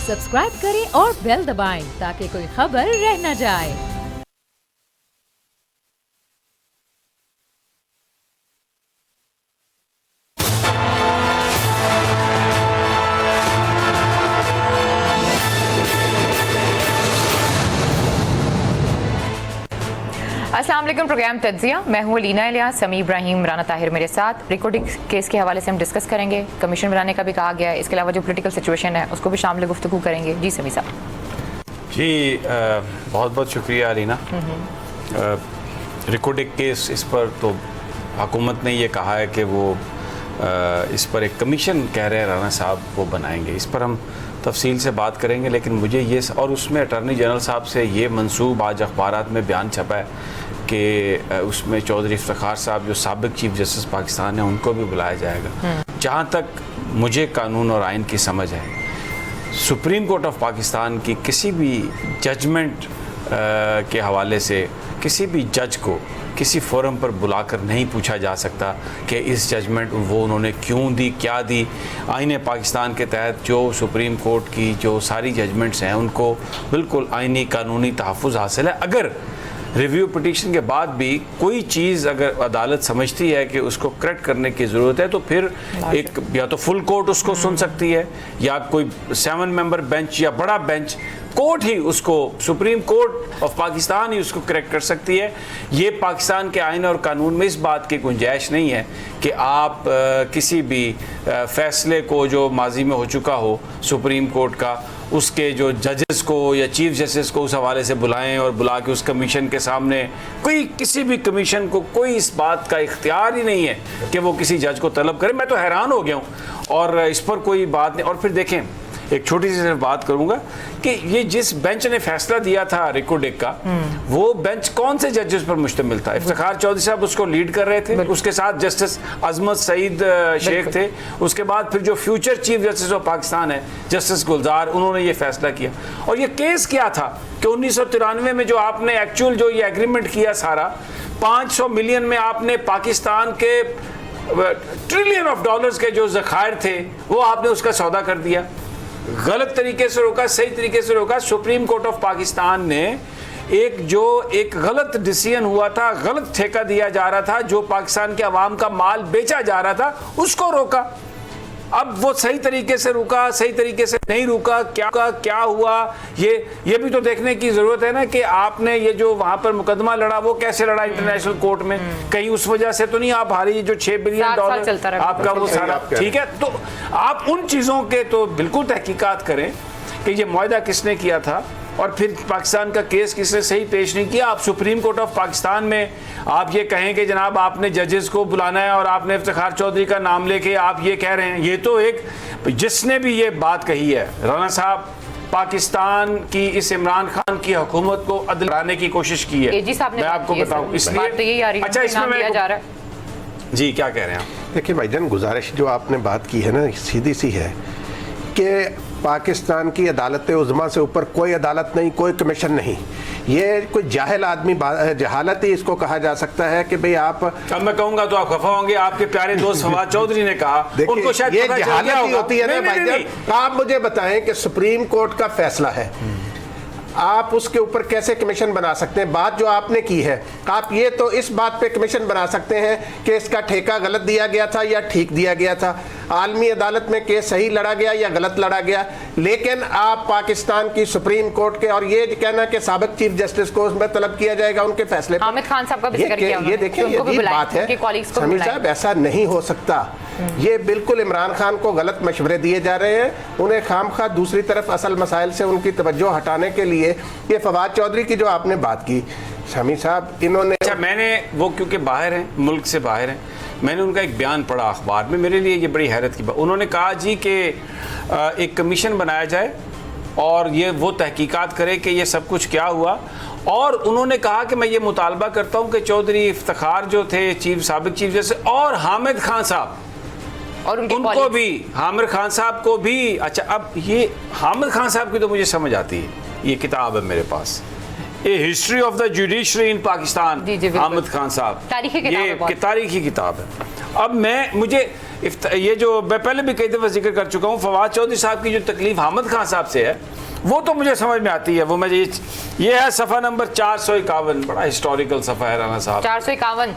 Subscribe करें और bell दबाएं ताकि कोई खबर रह न जाए। अस्सलाम वालेकुम। प्रोग्राम तज्जिया, मैं हूँ लीना इलियास, समी इब्राहिम, राना ताहिर मेरे साथ। रिकॉर्डिंग केस के हवाले से हम डिस्कस करेंगे। कमीशन बनाने का भी कहा गया है, इसके अलावा जो पॉलिटिकल सिचुएशन है उसको भी शामिल गुफ्तगू करेंगे। जी समी साहब। जी बहुत बहुत शुक्रिया लीना। रिकॉर्डिंग केस, इस पर तो हुकूमत ने ये कहा है कि वो इस पर एक कमीशन कह रहे हैं राना साहब वो बनाएंगे। इस पर हम तफसील से बात करेंगे, लेकिन मुझे ये और उसमें अटॉर्नी जनरल साहब से ये मंसूब आज अखबारात में बयान छपा है कि उसमें चौधरी इफ्तिखार साहब जो साबिक चीफ जस्टिस पाकिस्तान है उनको भी बुलाया जाएगा। जहाँ तक मुझे कानून और आइन की समझ है, सुप्रीम कोर्ट ऑफ पाकिस्तान की किसी भी जजमेंट के हवाले से किसी भी जज को किसी फोरम पर बुलाकर नहीं पूछा जा सकता कि इस जजमेंट वो उन्होंने क्यों दी, क्या दी। आईने पाकिस्तान के तहत जो सुप्रीम कोर्ट की जो सारी जजमेंट्स हैं उनको बिल्कुल आइनी कानूनी तहफ़्फ़ुज़ हासिल है। अगर रिव्यू पिटीशन के बाद भी कोई चीज़ अगर अदालत समझती है कि उसको करेक्ट करने की ज़रूरत है तो फिर एक या तो फुल कोर्ट उसको सुन सकती है या कोई 7 मेंबर बेंच या बड़ा बेंच कोर्ट ही उसको, सुप्रीम कोर्ट ऑफ पाकिस्तान ही उसको करेक्ट कर सकती है। ये पाकिस्तान के आइन और कानून में इस बात की गुंजाइश नहीं है कि आप किसी भी फैसले को जो माजी में हो चुका हो सुप्रीम कोर्ट का, उसके जो जजेस को या चीफ जस्टिस को उस हवाले से बुलाएं और बुला के उस कमीशन के सामने, कोई किसी भी कमीशन को कोई इस बात का इख्तियार ही नहीं है कि वो किसी जज को तलब करे। मैं तो हैरान हो गया हूँ और इस पर कोई बात नहीं। और फिर देखें, एक छोटी सी सिर्फ बात करूंगा कि ये जिस बेंच ने फैसला दिया था रिकॉर्डिंग का, वो बेंच कौन से जजेस पर मुश्तमिल था? इफ्तिखार चौधरी साहब उसको लीड कर रहे थे, उसके साथ जस्टिस अजमत सईद शेख थे, उसके बाद फिर जो future chief justice of Pakistan है जस्टिस गुलजार, उन्होंने ये फैसला किया। और ये केस क्या था कि 1993 में जो आपने एक्चुअल जो ये एग्रीमेंट किया सारा, 500 मिलियन में आपने पाकिस्तान के ट्रिलियन ऑफ डॉलर्स के जो ज़खायर थे वो आपने उसका सौदा कर दिया। गलत तरीके से रोका, सही तरीके से रोका। सुप्रीम कोर्ट ऑफ पाकिस्तान ने एक गलत डिसीजन हुआ था, गलत ठेका दिया जा रहा था, जो पाकिस्तान के अवाम का माल बेचा जा रहा था, उसको रोका। अब वो सही तरीके से रुका, सही तरीके से नहीं रुका, क्या हुआ, ये भी तो देखने की जरूरत है ना कि आपने ये जो वहां पर मुकदमा लड़ा वो कैसे लड़ा इंटरनेशनल कोर्ट में। कहीं उस वजह से तो नहीं आप हारी, जो 6 बिलियन डॉलर आपका वो सारा, ठीक है। तो आप उन चीजों के तो बिल्कुल तहकीकात करें कि ये मुआहदा किसने किया था और फिर पाकिस्तान का केस किसने सही पेश नहीं किया। आप सुप्रीम कोर्ट ऑफ पाकिस्तान में आप ये कहें कि जनाब आपने जजेस को बुलाना है और आपने इफ्तिखार चौधरी का नाम लेके आप ये कह रहे हैं, ये तो एक, जिसने भी ये बात कही है राना साहब, पाकिस्तान की इस इमरान खान की हुकूमत को अदल कराने की कोशिश की है। मैं आपको बताऊं, इसलिए अच्छा इसमें मैं जी क्या कह रहे हैं आप? देखिए भाईजान, गुजारिश जो आपने बात की है ना, सीधी सी है कि पाकिस्तान की अदालत उज़्मा से ऊपर कोई अदालत नहीं, कोई कमीशन नहीं। ये कोई जाहिल आदमी, जहालत ही इसको कहा जा सकता है कि भाई आप, अब मैं कहूँगा तो आप खफा होंगे। आपके प्यारे दोस्त फवाद चौधरी ने कहा, उनको शायद ये जहालत ही होती है ना भाईजान। आप मुझे बताएं कि सुप्रीम कोर्ट का फैसला है, आप उसके ऊपर कैसे कमीशन बना सकते हैं? बात जो आपने की है, आप ये तो इस बात पे कमीशन बना सकते हैं कि इसका ठेका गलत दिया गया था या ठीक दिया गया था, आलमी अदालत में केस सही लड़ा गया या गलत लड़ा गया। लेकिन आप पाकिस्तान की सुप्रीम कोर्ट के, और ये कहना कि साबिक चीफ जस्टिस को उसमें तलब किया जाएगा उनके फैसले पर, हामिद खान साहब का भी जिक्र किया, ये देखिए ये बात है समी साहब, ऐसा नहीं हो सकता। ये बिल्कुल इमरान खान को गलत मशवरे दिए जा रहे हैं, उन्हें खामखा दूसरी तरफ असल मसाइल से उनकी तवज्जो हटाने के लिए। ये फवाद चौधरी की जो आपने बात की शमी साहब, इन्होंने, अच्छा मैंने वो क्योंकि बाहर हैं, मुल्क से बाहर हैं, मैंने उनका एक बयान पढ़ा अखबार में, मेरे लिए ये बड़ी हैरत की बात। उन्होंने कहा जी कि एक कमीशन बनाया जाए और ये वो तहकीकात करे कि ये सब कुछ क्या हुआ। और उन्होंने कहा कि मैं ये मुतालबा करता हूँ कि चौधरी इफ्तिखार जो थे साबिक चीफ जस्टिस, और हामिद खान साहब और उनको भी, हामिद खान साहब को भी। अच्छा अब ये हामिद खान साहब की तो मुझे समझ आती है, ये किताब है मेरे पास, ए हिस्ट्री ऑफ द जुडिशरी इन पाकिस्तान, हामिद खान साहब, ये तारीखी किताब है। अब ये जो मैं पहले भी कई दफ़ा जिक्र कर चुका हूँ, फवाद चौधरी साहब की जो तकलीफ हामिद खान साहब से है वो तो मुझे समझ में आती है। वो मैं ये है सफ़ा नंबर 451, बड़ा हिस्टोरिकल सफ़ा है राना साहब, 451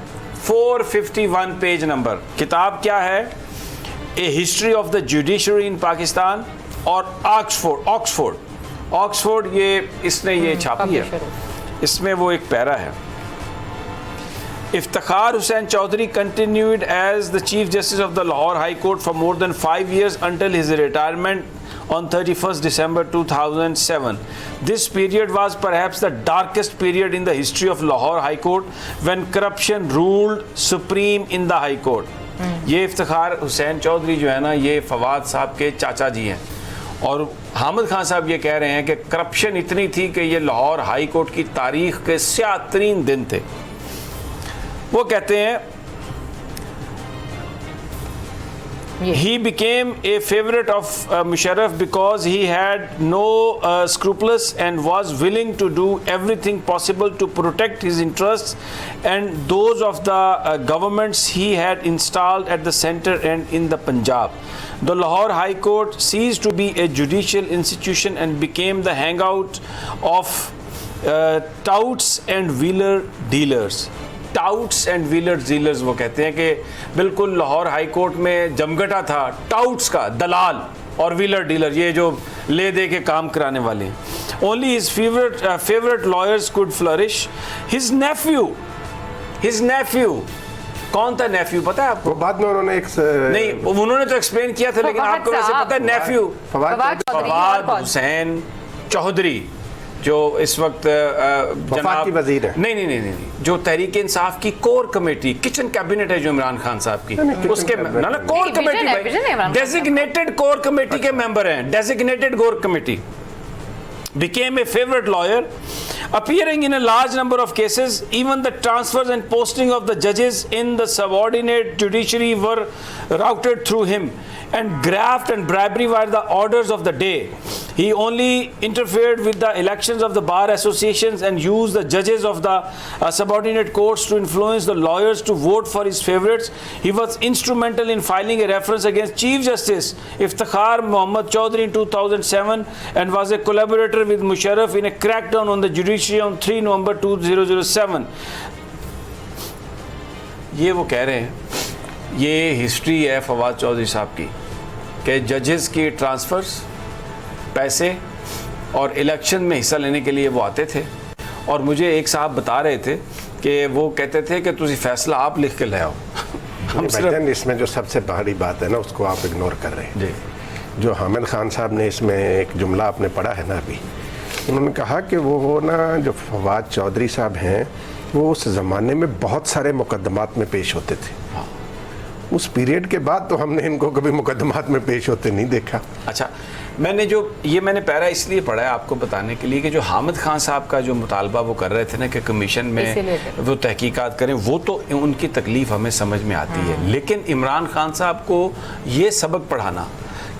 451 पेज नंबर। किताब क्या है? ए हिस्ट्री ऑफ द जुडिशरी इन पाकिस्तान, और ऑक्सफोर्ड इसने ये छापी है। इसमें वो एक पैरा है, Iftikhar Hussain Chaudhary continued as the Chief Justice of the Lahore High Court for more than 5 years until his retirement on 31st December 2007. This period was perhaps the darkest period in the history of Lahore High Court when corruption ruled supreme in the High Court. ये इफ्तिखार हुसैन चौधरी जो है ना, ये फवाद साहब के चाचा जी हैं, और हामिद खान साहब ये कह रहे हैं कि करप्शन इतनी थी कि ये लाहौर हाई कोर्ट की तारीख के स्याह-तरीन दिन थे। वो कहते हैं he became a favorite of Musharraf because he had no scruples and was willing to do everything possible to protect his interests and those of the governments he had installed at the center and in the Punjab. The Lahore High Court ceased to be a judicial institution and became the hangout of touts and wheeler dealers. Touts and wheeler dealers, वो कहते हैं कि बिल्कुल Lahore high court में जमघटा था touts का, दलाल और wheeler dealer, ये जो ले दे के काम कराने वाले। Only his favourite lawyers could flourish. His Neiphiu कौन था? नेफ्यू पता है आपको? बाद में उन्होंने नहीं, उन्होंने तो एक्सप्लेन किया था, लेकिन आपको वैसे पता है नेफ्यू? फवाद हुसैन चौधरी जो इस वक्त जनाब की वजीर है। नहीं, जो तहरीक इंसाफ की कोर कमेटी, किचन कैबिनेट है जो इमरान खान साहब की, उसके core committee, designated core committee के मेंबर हैं, designated core committee. Became a favorite lawyer, appearing in a large number of cases. Even the transfers and posting of the judges in the subordinate judiciary were routed through him, and graft and bribery were the orders of the day. He only interfered with the elections of the bar associations and used the judges of the subordinate courts to influence the lawyers to vote for his favorites. He was instrumental in filing a reference against Chief Justice Iftikhar Muhammad Chaudhary in 2007 and was a collaborator with Musharraf in a crackdown on the judiciary on 3 November 2007. ये वो कह रहे हैं, ये history है फवाद चौधरी साहब की कि जजेस की ट्रांसफ़र्स, पैसे और इलेक्शन में हिस्सा लेने के लिए वो आते थे। और मुझे एक साहब बता रहे थे कि वो कहते थे कि तुझे फैसला आप लिख के ले आओ। हम इसमें जो सबसे बड़ी बात है ना, उसको आप इग्नोर कर रहे हैं जी। जो हामिद खान साहब ने इसमें एक जुमला आपने पढ़ा है ना अभी, उन्होंने कहा कि वो ना जो फवाद चौधरी साहब हैं वो उस ज़माने में बहुत सारे मुकदमात में पेश होते थे। उस पीरियड के बाद तो हमने इनको कभी मुकदमात में पेश होते नहीं देखा। अच्छा, मैंने पैरा इसलिए पढ़ा है आपको बताने के लिए कि जो हामिद खान साहब का जो मुतालबा वो कर रहे थे ना कि कमीशन में वो तहकीकात करें, वो तो उनकी तकलीफ़ हमें समझ में आती है। लेकिन इमरान खान साहब को ये सबक पढ़ाना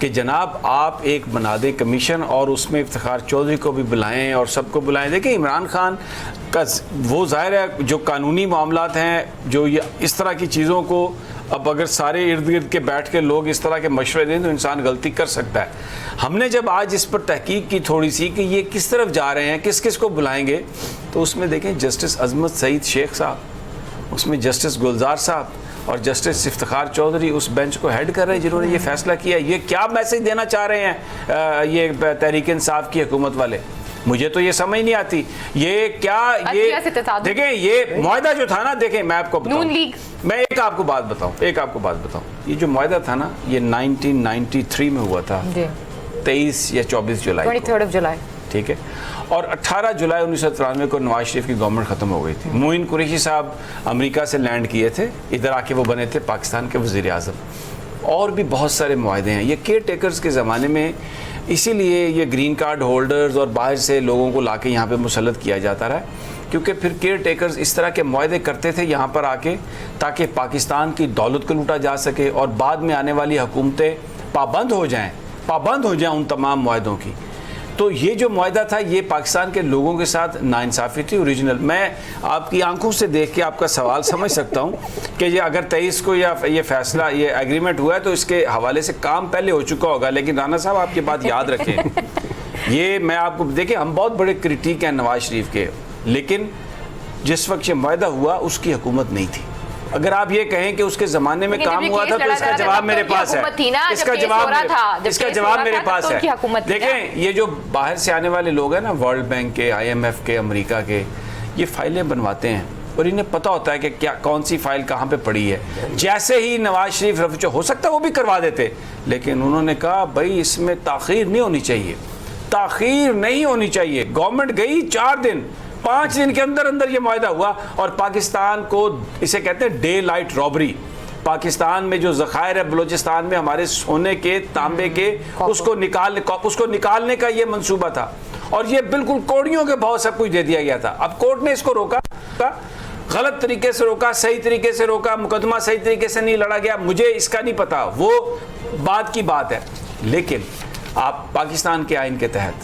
कि जनाब आप एक बना दें कमीशन और उसमें इफ्तिखार चौधरी को भी बुलाएं और सबको बुलाएं। देखिए इमरान खान का वो ज़ाहिर है जो कानूनी मामलात हैं, जो ये इस तरह की चीज़ों को अब अगर सारे इर्द गिर्द के बैठ के लोग इस तरह के मशवरे दें तो इंसान गलती कर सकता है। हमने जब आज इस पर तहकीक की थोड़ी सी कि ये किस तरफ जा रहे हैं, किस किस को बुलाएंगे, तो उसमें देखें जस्टिस अजमत सईद शेख साहब, उसमें जस्टिस गुलजार साहब और जस्टिस इफ्तिखार चौधरी उस बेंच को हेड कर रहे हैं जिन्होंने ये फैसला किया। ये क्या मैसेज देना चाह रहे हैं ये तहरीक इंसाफ की हुकूमत वाले? मुझे तो ये समझ नहीं आती। ये क्या, ये देखें ये मुआहदा जो था ना, देखें मैं आपको बताऊं, मैं एक आपको बात बताऊं, ये जो मुआहदा था ना, ये 1993 में हुआ था, 23 या 24 जुलाई, 23 जुलाई, ठीक है। और 18 जुलाई 1993 को नवाज शरीफ की गवर्नमेंट ख़त्म हो गई थी। मोइन कुरैशी साहब अमेरिका से लैंड किए थे, इधर आके वो बने थे पाकिस्तान के वज़ीर आज़म। और भी बहुत सारे मुआहदे हैं। ये केयर टेकर्स के ज़माने में इसीलिए ये ग्रीन कार्ड होल्डर्स और बाहर से लोगों को लाके यहाँ पे मुसल्लत किया जाता रहा, क्योंकि फिर केयर टेकर्स इस तरह के मुआहदे करते थे यहाँ पर आके ताकि पाकिस्तान की दौलत को लूटा जा सके और बाद में आने वाली हुकूमतें पाबंद हो जाएँ उन तमाम मुआहदों की। तो ये जो मुआहदा था ये पाकिस्तान के लोगों के साथ नाइंसाफ़ी थी ओरिजिनल। मैं आपकी आंखों से देख के आपका सवाल समझ सकता हूँ कि ये अगर 23 को या ये फैसला ये एग्रीमेंट हुआ है तो इसके हवाले से काम पहले हो चुका होगा। लेकिन राना साहब आपकी बात याद रखें, ये मैं आपको देखिए, हम बहुत बड़े क्रिटिक हैं नवाज शरीफ के, लेकिन जिस वक्त ये मुआहदा हुआ उसकी हुकूमत नहीं थी। अगर आप ये कहें कि उसके ज़माने में काम हुआ था तो इसका जवाब मेरे पास है, इसका जवाब मेरे पास है। देखें, ये जो बाहर से आने वाले लोग हैं ना, वर्ल्ड बैंक के, IMF के, अमेरिका के, ये फाइलें बनवाते हैं और इन्हें पता होता है कि क्या कौन सी फाइल कहाँ पे पड़ी है। जैसे ही नवाज शरीफ रफू हो सकता है वो भी करवा देते, लेकिन उन्होंने कहा भाई इसमें ताख़ीर नहीं होनी चाहिए, ताख़ीर नहीं होनी चाहिए। गवर्नमेंट गई 4 दिन, 5 दिन के अंदर अंदर ये मुआहदा हुआ और पाकिस्तान को, इसे कहते हैं डे लाइट रॉबरी, पाकिस्तान में जो ज़खायर है बलूचिस्तान में हमारे सोने के, तांबे के, उसको निकालने का ये मंसूबा था और ये बिल्कुल कौड़ियों के भाव सब कुछ दे दिया गया था। अब कोर्ट ने इसको रोका, गलत तरीके से रोका, सही तरीके से रोका, मुकदमा सही तरीके से नहीं लड़ा गया, मुझे इसका नहीं पता, वो बात की बात है। लेकिन आप पाकिस्तान के आइन के तहत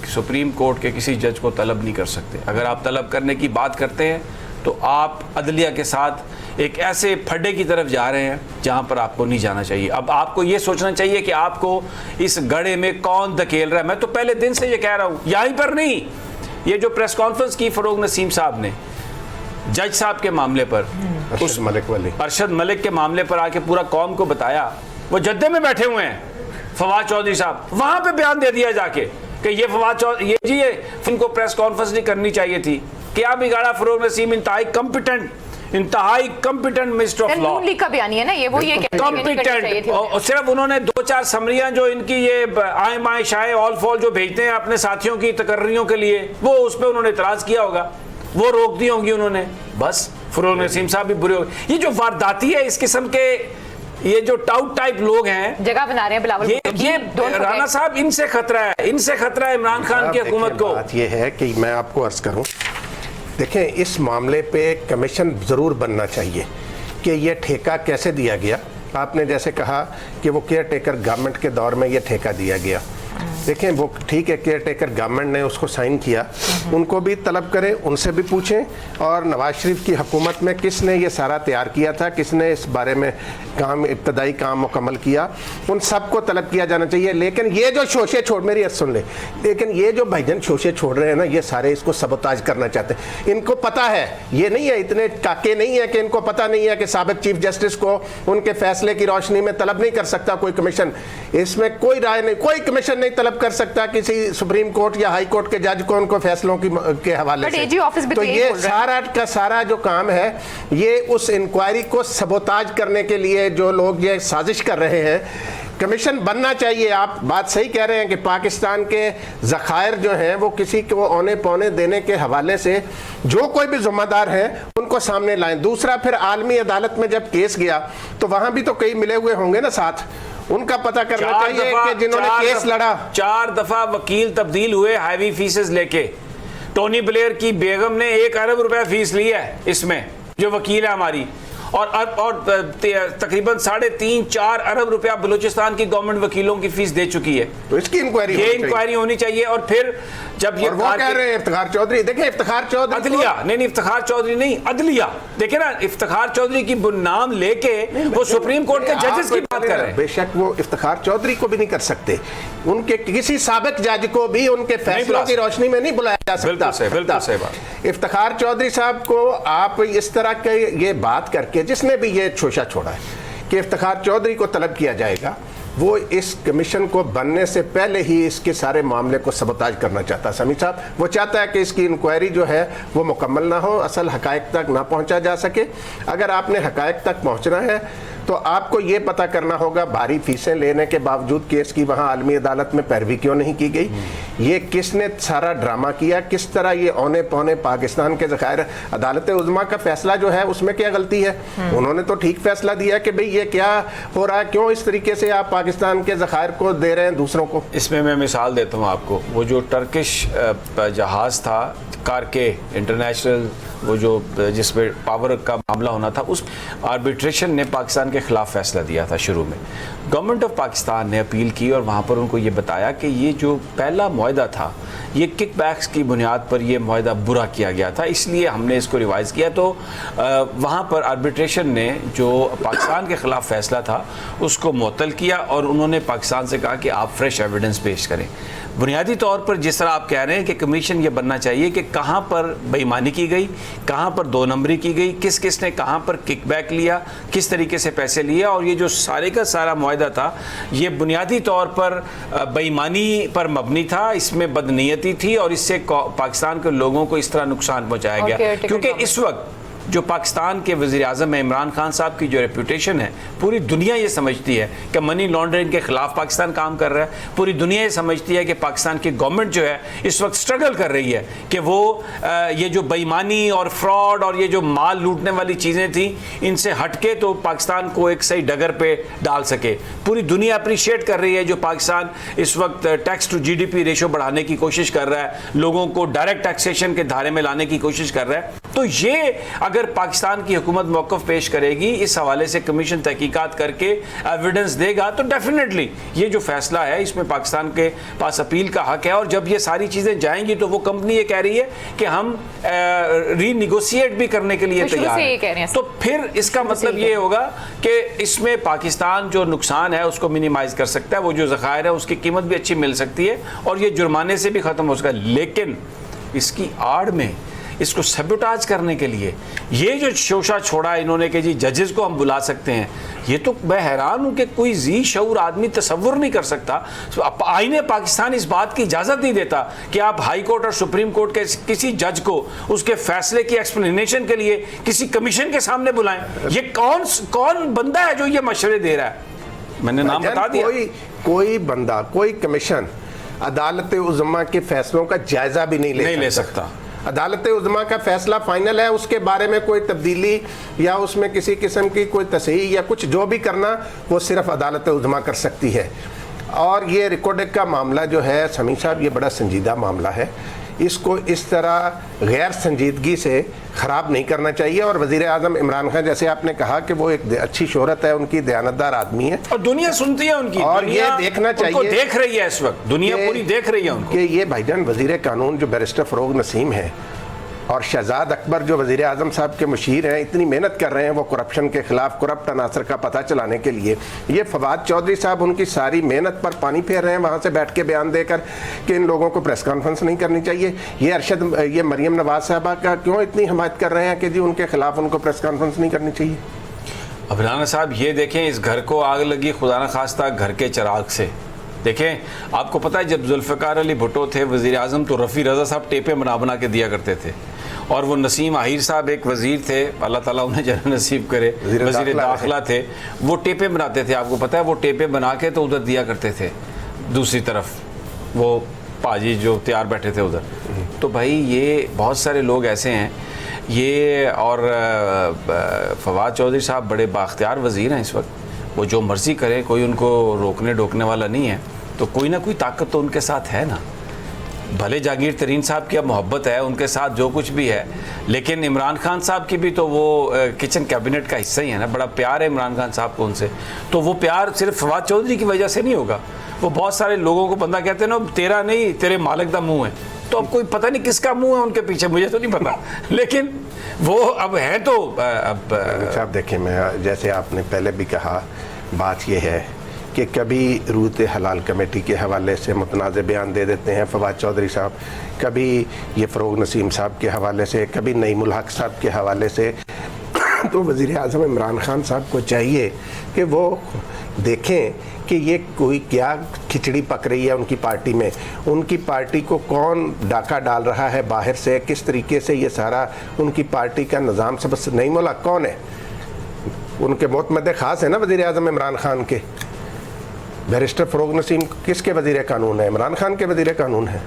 सुप्रीम कोर्ट के किसी जज को तलब नहीं कर सकते। अगर आप तलब करने की बात करते हैं तो आप अदलिया के साथ एक ऐसे फड्डे की तरफ जा रहे हैं जहां पर आपको नहीं जाना चाहिए। अब आपको ये सोचना चाहिए कि आपको इस गड्ढे में कौन धकेल रहा है। मैं तो पहले दिन से ये कह रहा हूं, यहीं पर नहीं, ये जो प्रेस कॉन्फ्रेंस की फरोग नसीम साहब ने जज साहब के मामले पर, अरशद मलिक के मामले पर आके पूरा कौम को बताया, वो जद्दे में बैठे हुए हैं फवाद चौधरी साहब, वहां पे बयान दे दिया जाके कि ये फवाद चौधरी, ये जी ये इनको प्रेस कॉन्फ्रेंस नहीं करनी चाहिए थी। क्या बिगाड़ा फरोग नसीम, इंतहाई कॉम्पिटेंट मिनिस्टर ऑफ लॉ का बयान है ना, ये वो ये कॉम्पिटेंट, और सिर्फ उन्होंने 2-4 समरियां जो इनकी ये आए माए शाए ऑल फॉल जो भेजते हैं अपने साथियों की तकर्रियों के लिए, वो उस पर उन्होंने इतराज किया होगा, वो रोक दी होंगी उन्होंने, बस फरोग नसीम साहब भी बुरे हो गए। ये जो वारदाती है, इस किस्म के ये जो टाउट टाइप लोग हैं, जगह बना रहे हैं बिलावल, ये राना साहब, इनसे खतरा है इमरान खान की हुकूमत को। बात ये है कि मैं आपको अर्ज करूं, देखें इस मामले पे कमीशन ज़रूर बनना चाहिए कि ये ठेका कैसे दिया गया। आपने जैसे कहा कि वो केयर टेकर गवर्नमेंट के दौर में ये ठेका दिया गया, देखें वो ठीक है, केयर टेकर गवर्नमेंट ने उसको साइन किया, उनको भी तलब करें, उनसे भी पूछें, और नवाज शरीफ की हुकूमत में किसने ये सारा तैयार किया था, किसने इस बारे में इब्तदाई काम मुकम्मल किया, उन सबको तलब किया जाना चाहिए। लेकिन ये जो शोशे छोड़, मेरी अर्ज सुन ले, लेकिन ये जो भाईजान शोशे छोड़ रहे हैं ना, ये सारे इसको सबोताज करना चाहते हैं। इनको पता है, ये नहीं है, इतने काके नहीं है कि इनको पता नहीं है कि साबिक चीफ जस्टिस को उनके फैसले की रोशनी में तलब नहीं कर सकता कोई कमीशन, इसमें कोई राय नहीं, कोई कमीशन नहीं तलब कर सकता किसी सुप्रीम कोर्ट या हाई कोर्ट के जज को उनको फैसलों के हवाले से। तो ये सारा का सारा जो काम है, ये उस इंक्वायरी को सबोताज करने के लिए जो लोग ये साजिश कर रहे हैं, कमीशन बनना चाहिए। आप बात सही कह रहे हैं कि पाकिस्तान के ज़खायर जो हैं वो किसी को औने पौने देने के हवाले से जो कोई भी जिम्मेदार है उनको सामने लाएं। दूसरा, फिर आलमी अदालत में जब केस गया तो वहां भी तो कई मिले हुए होंगे ना साथ, उनका पता करना चाहिए कि जिन्होंने केस लड़ा। 4 दफा वकील तब्दील हुए हैवी फीसेस लेके। टोनी ब्लेयर की बेगम ने 1 अरब रुपया फीस ली है इसमें, जो वकील है हमारी, और तकरीबन 3.5-4 अरब रुपया बलूचिस्तान की गवर्नमेंट वकीलों की फीस दे चुकी है। तो इसकी इंक्वायरी होनी चाहिए। और फिर जब ये वो कह रहे हैं इफ्तिखार चौधरी, देखिए इफ्तिखार चौधरी अदलिया नहीं, इफ्तिखार चौधरी नहीं, अदलिया, देखिए ना, इफ्तिखार चौधरी की नाम लेके वो सुप्रीम कोर्ट के जजेस की बात कर रहे हैं। बेशक वो इफ्तिखार चौधरी को भी नहीं कर सकते, उनके किसी साबिक जज को भी उनके फैसलों की रोशनी में नहीं बुलाया जा सकता। बिल्कुल सही बात। इफ्तिखार चौधरी साहब को आप इस तरह के ये बात करके, जिसने भी ये शोशा छोड़ा है कि इफ्तिखार चौधरी को तलब किया जाएगा, वो इस कमीशन को बनने से पहले ही इसके सारे मामले को सबोताज करना चाहता है। समीर साहब वो चाहता है कि इसकी इंक्वायरी जो है वो मुकम्मल ना हो, असल हकायक तक ना पहुंचा जा सके। अगर आपने हकायक तक पहुंचना है तो आपको ये पता करना होगा भारी फीसें लेने के बावजूद केस की वहाँ आलमी अदालत में पैरवी क्यों नहीं की गई, ये किसने सारा ड्रामा किया, किस तरह ये औने पौने पाकिस्तान के ज़खायर, अदालत उज़्मा का फैसला जो है उसमें क्या गलती है, उन्होंने तो ठीक फैसला दिया कि भाई ये क्या हो रहा है, क्यों इस तरीके से आप पाकिस्तान के ज़खायर को दे रहे हैं दूसरों को। इसमें मैं मिसाल देता हूँ आपको, वो जो टर्किश जहाज़ था कारके इंटरनेशनल, वो जो जिसमें पावर का मामला होना था, आर्बिट्रेशन ने पाकिस्तान के ख़िलाफ़ फ़ैसला दिया था शुरू में। गवर्नमेंट ऑफ पाकिस्तान ने अपील की और वहाँ पर उनको ये बताया कि ये जो पहला मुआहदा था ये किकबैक्स की बुनियाद पर ये मुआहदा बुरा किया गया था, इसलिए हमने इसको रिवाइज़ किया। तो वहाँ पर आर्बिट्रेशन ने जो पाकिस्तान के ख़िलाफ़ फ़ैसला था उसको मुअत्तल किया और उन्होंने पाकिस्तान से कहा कि आप फ्रेश एविडेंस पेश करें। बुनियादी तौर पर जिस तरह आप कह रहे हैं कि कमीशन ये बनना चाहिए कि कहाँ पर बेईमानी की गई, कहाँ पर दो नंबरी की गई, किस किस ने कहाँ पर किकबैक लिया, किस तरीके से पैसे लिए, और ये जो सारे का सारा मुआहदा था ये बुनियादी तौर पर बेईमानी पर मबनी था, इसमें बदनीयती थी और इससे पाकिस्तान के लोगों को इस तरह नुकसान पहुँचाया गया। क्योंकि इस वक्त जो पाकिस्तान के वज़ीर-ए-आज़म है इमरान खान साहब की जो रेपुटेशन है, पूरी दुनिया ये समझती है कि मनी लॉन्ड्रिंग के ख़िलाफ़ पाकिस्तान काम कर रहा है। पूरी दुनिया ये समझती है कि पाकिस्तान की गवर्नमेंट जो है इस वक्त स्ट्रगल कर रही है कि वो ये जो बेईमानी और फ्रॉड और ये जो माल लूटने वाली चीज़ें थी इनसे हटके तो पाकिस्तान को एक सही डगर पे डाल सके। पूरी दुनिया अप्रिशिएट कर रही है जो पाकिस्तान इस वक्त टैक्स टू GDP रेशो बढ़ाने की कोशिश कर रहा है, लोगों को डायरेक्ट टैक्सेशन के धारे में लाने की कोशिश कर रहा है। तो ये अगर पाकिस्तान की हुकूमत मौक़िफ़ पेश करेगी, इस हवाले से कमीशन तहकीकात करके एविडेंस देगा, तो डेफिनेटली ये जो फैसला है इसमें पाकिस्तान के पास अपील का हक है। और जब ये सारी चीज़ें जाएंगी तो वो कंपनी ये कह रही है कि हम रीनिगोशिएट भी करने के लिए तैयार हैं। तो फिर इसका मतलब ये होगा कि इसमें पाकिस्तान जो नुकसान है उसको मिनिमाइज़ कर सकता है, वो जो ज़खायर है उसकी कीमत भी अच्छी मिल सकती है और ये जुर्माने से भी ख़त्म हो सकता है। लेकिन इसकी आड़ में इसको सबोटाज करने के लिए ये जो शोशा छोड़ा इन्होंने कि जी जजेस को हम बुला सकते हैं, ये तो मैं हैरान हूँ कि कोई जी शऊर आदमी तसव्वुर नहीं कर सकता। आईने पाकिस्तान इस बात की इजाज़त नहीं देता कि आप हाई कोर्ट और सुप्रीम कोर्ट के किसी जज को उसके फैसले की एक्सप्लेनेशन के लिए किसी कमीशन के सामने बुलाएं। ये कौन बंदा है जो ये मशवरे दे रहा है? मैंने नाम बता दिया। कोई बंदा, कोई कमीशन अदालत उज़्मा के फैसलों का जायजा भी नहीं ले सकता। अदालत उज़्मा का फैसला फाइनल है, उसके बारे में कोई तब्दीली या उसमें किसी किस्म की कोई तस्हीह या कुछ जो भी करना वो सिर्फ अदालत उज़्मा कर सकती है। और ये रिकॉर्डिंग का मामला जो है समी साहब, ये बड़ा संजीदा मामला है, इसको इस तरह गैर संजीदगी से ख़राब नहीं करना चाहिए। और वज़ीर-ए-आज़म इमरान खान, जैसे आपने कहा कि वो एक अच्छी शोहरत है, उनकी दयानतदार आदमी है और दुनिया सुनती है उनकी, और ये देखना चाहिए, देख रही है इस वक्त दुनिया पूरी देख रही है उनको कि ये भाईजान वज़ीर कानून जो बैरिस्टर फ़रोग़ नसीम है और शहजाद अकबर जो वज़ीर-ए-आज़म साहब के मुशीर हैं, इतनी मेहनत कर रहे हैं वो करप्शन के ख़िलाफ़, करप्ट अनासर का पता चलाने के लिए। ये फवाद चौधरी साहब उनकी सारी मेहनत पर पानी फेर रहे हैं वहाँ से बैठ के बयान देकर कि इन लोगों को प्रेस कॉन्फ्रेंस नहीं करनी चाहिए। ये मरियम नवाज साहबा का क्यों इतनी हमायत कर रहे हैं कि जी उनके ख़िलाफ़ उनको प्रेस कॉन्फ्रेंस नहीं करनी चाहिए? अब राना साहब ये देखें, इस घर को आग लगी खुदा न खास्ता घर के चिराग से। देखें, आपको पता है जब जुल्फ़िकार अली भुट्टो थे वज़ीर-ए-आज़म तो रफ़ी रज़ा साहब टेपें बना के दिया करते थे, और वो नसीम आहिर साहब एक वज़ीर थे, अल्लाह ताला उन्हें जन्नत नसीब करे, वज़ीर दाखिला थे, वो टेपें बनाते थे। आपको पता है वो टेपें बना के तो उधर दिया करते थे, दूसरी तरफ वो पाजी जो तैयार बैठे थे उधर। तो भाई ये बहुत सारे लोग ऐसे हैं ये, और फवाद चौधरी साहब बड़े बाख्तियार वज़ीर हैं इस वक्त, वो जो मर्ज़ी करें, कोई उनको रोकने टोकने वाला नहीं है। तो कोई ना कोई ताकत तो उनके साथ है ना। भले जहांगीर तरीन साहब की अब मोहब्बत है, उनके साथ जो कुछ भी है, लेकिन इमरान खान साहब की भी तो वो किचन कैबिनेट का हिस्सा ही है ना, बड़ा प्यार है इमरान खान साहब को उनसे। तो वो प्यार सिर्फ फवाद चौधरी की वजह से नहीं होगा, वो बहुत सारे लोगों को बंदा कहते हैं ना, तेरा नहीं तेरे मालिक का मुँह है। तो अब कोई पता नहीं किसका मुँह है उनके पीछे, मुझे तो नहीं पता, लेकिन वो अब है। तो अब साहब देखिए, मैं जैसे आपने पहले भी कहा, बात यह है कि कभी रूत हलाल कमेटी के हवाले से मुतनाज़ बयान दे देते हैं फवाद चौधरी साहब, कभी ये फ़रोग़ नसीम साहब के हवाले से, कभी नईमुल हक साहब के हवाले से। तो वज़ीर-ए-आज़म इमरान खान साहब को चाहिए कि वो देखें कि ये कोई क्या खिचड़ी पक रही है उनकी पार्टी में, उनकी पार्टी को कौन डाका डाल रहा है बाहर से, किस तरीके से ये सारा उनकी पार्टी का निज़ाम सब। नईमुल हक कौन है? उनके मोतमद ख़ास है ना वज़ीर-ए-आज़म इमरान खान के। बैरिस्टर फ़रोग़ नसीम किसके वज़ीर कानून है? इमरान खान के वज़ीर कानून है।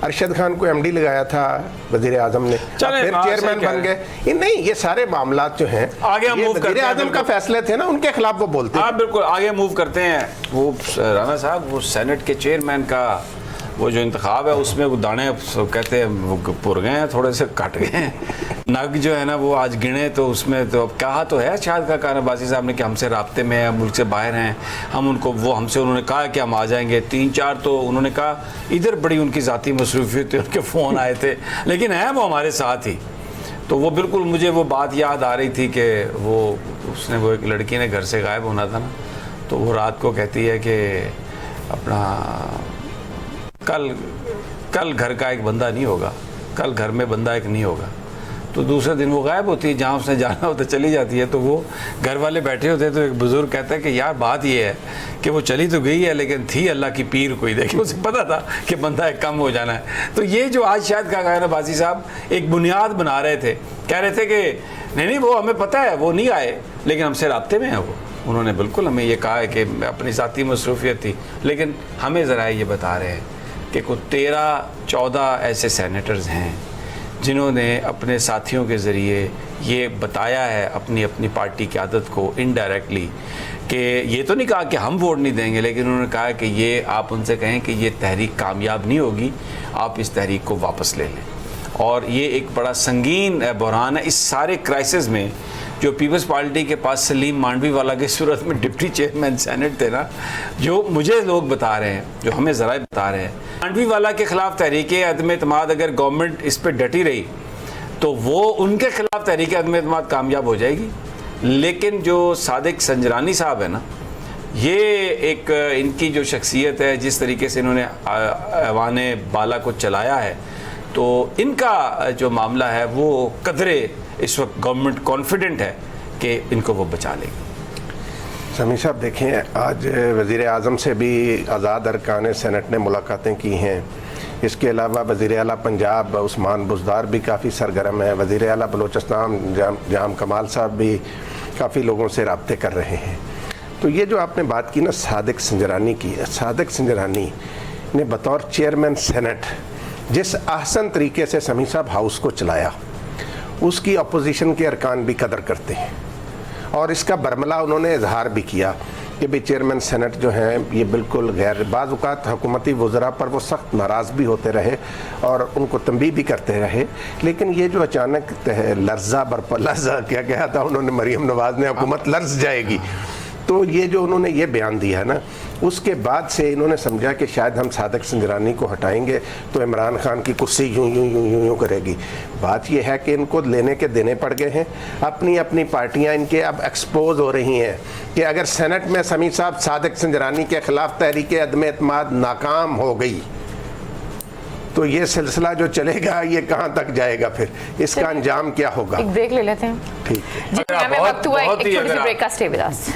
अरशद खान को MD लगाया था वज़ीर-ए-आज़म ने, फिर चेयरमैन बन गए। नहीं, ये सारे मामला जो हैं आगे मूव करते हैं, वज़ीर-ए-आज़म का फैसले थे ना, उनके खिलाफ वो बोलते हैं। हाँ बिल्कुल, आगे मूव करते हैं। वो राना साहब, वो सेनेट के चेयरमैन का वो जो इंतखाब है उसमें वो दाने कहते हैं वो पुर गए हैं, थोड़े से कट गए हैं। नग जो है ना वो आज गिने तो उसमें तो कहा तो है शायद का खान अब्बासी साहब ने कि हमसे राब्ते में हैं, मुल्क से बाहर हैं, हम उनको वो हमसे उन्होंने कहा कि हम आ जाएंगे। 3-4 तो उन्होंने कहा, इधर बड़ी उनकी ज़ाती मसरूफियत थी, उनके फ़ोन आए थे, लेकिन हैं वो हमारे साथ ही। तो वो बिल्कुल मुझे वो बात याद आ रही थी कि वो एक लड़की ने घर से गायब होना था ना, तो वो रात को कहती है कि अपना कल घर का एक बंदा नहीं होगा, कल घर में बंदा एक नहीं होगा। तो दूसरे दिन वो गायब होती है, जहाँ उसने जाना होता चली जाती है। तो वो घर वाले बैठे होते हैं, तो एक बुज़ुर्ग कहता है कि यार बात ये है कि वो चली तो गई है, लेकिन थी अल्लाह की पीर कोई, देखिए उसे पता था कि बंदा एक कम हो जाना है। तो ये जो आज शायद का खान अब्बासी साहब एक बुनियाद बना रहे थे, कह रहे थे कि नहीं वो हमें पता है वो नहीं आए, लेकिन हमसे राब्ते में है वो। उन्होंने बिल्कुल हमें ये कहा है कि अपनी ज़ाती मसरूफियत थी, लेकिन हमें ज़रा ये बता रहे हैं कि कुछ 13-14 ऐसे सेनेटर्स हैं जिन्होंने अपने साथियों के ज़रिए ये बताया है अपनी अपनी पार्टी की आदत को इनडायरेक्टली, कि ये तो नहीं कहा कि हम वोट नहीं देंगे, लेकिन उन्होंने कहा कि ये आप उनसे कहें कि ये तहरीक कामयाब नहीं होगी, आप इस तहरीक को वापस ले लें। और ये एक बड़ा संगीन बहरान है इस सारे क्राइसिस में। जो पीपल्स पार्टी के पास सलीम मांडवीवाला की सूरत में डिप्टी चेयरमैन सेनेट थे ना, जो मुझे लोग बता रहे हैं, जो हमें ज़रा बता रहे हैं, मांडवीवाला के ख़िलाफ़ तहरीक अदम एतमाद अगर गवर्नमेंट इस पर डटी रही तो वो उनके ख़िलाफ़ तहरीक अदम एतमाद कामयाब हो जाएगी। लेकिन जो सादिक संजरानी साहब है ना, ये एक इनकी जो शख्सियत है, जिस तरीके से इन्होंने ऐवान बाला को चलाया है, तो इनका जो मामला है वो कदरे इस वक्त गवर्नमेंट कॉन्फिडेंट है कि इनको वो बचा लेगी। समी साहब देखें, आज वज़ीर आज़म से भी आज़ाद अरकान सेनेट ने मुलाकातें की हैं। इसके अलावा वज़ीर आला पंजाब उस्मान बुज़दार भी काफ़ी सरगर्म है। वज़ीर आला बलोचिस्तान जाम कमाल साहब भी काफ़ी लोगों से रब्ते कर रहे हैं। तो ये जो आपने बात की ना सादिक संजरानी की, सादिक संजरानी ने बतौर चेयरमैन सेनेट जिस आहसन तरीके से समी साहब हाउस को चलाया, उसकी अपोजिशन के अरकान भी कदर करते हैं। और इसका बरमला उन्होंने इजहार भी किया कि भाई चेयरमैन सेनेट जो हैं ये बिल्कुल गैर, बाज़ औक़ात हुकूमती वज़रा पर वो सख्त नाराज़ भी होते रहे और उनको तंबीह भी करते रहे। लेकिन ये जो अचानक लर्जा बरपा, लर्जा क्या कहा था उन्होंने, मरीम नवाज़ ने, हुकूमत लर्ज जाएगी, तो ये जो उन्होंने ये बयान दिया है ना, उसके बाद से इन्होंने समझा कि शायद हम सादिक संजरानी को हटाएंगे तो इमरान खान की कुर्सी यूं यूं यूं यूं यूं करेगी। बात यह है कि इनको लेने के देने पड़ गए हैं। अपनी अपनी पार्टियां इनके अब एक्सपोज हो रही हैं कि अगर सेनेट में समी साहब सादिक संजरानी के खिलाफ तहरीक अदम एतमाद नाकाम हो गई तो ये सिलसिला जो चलेगा ये कहाँ तक जाएगा, फिर इसका अंजाम क्या होगा। एक ब्रेक ले लेते हैं। ठीक जी, हमें वक्त हुआ एक छोटी सी ब्रेक का। Stay with us.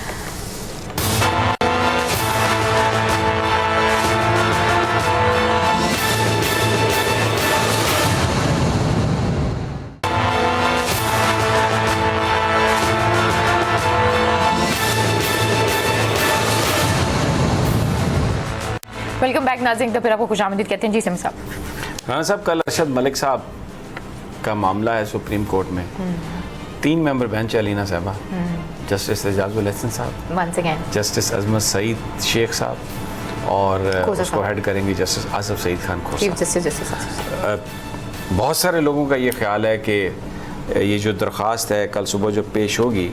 Welcome back नाज़रीन, तो फिर आपको खुशामदीद कहते हैं। जी सिम साहब। राना साहब, कल अरशद मलिक साहब का मामला है सुप्रीम कोर्ट में। 3 मेंबर बेंच, अलीना साहबा, जस्टिस एजाजुल हसन साहब, जस्टिस अजमत सईद शेख साहब और उसको हेड करेंगी जस्टिस आसिफ सईद खान खोसा। बहुत सारे लोगों का ये ख्याल है कि ये जो दरख्वास्त है कल सुबह जो पेश होगी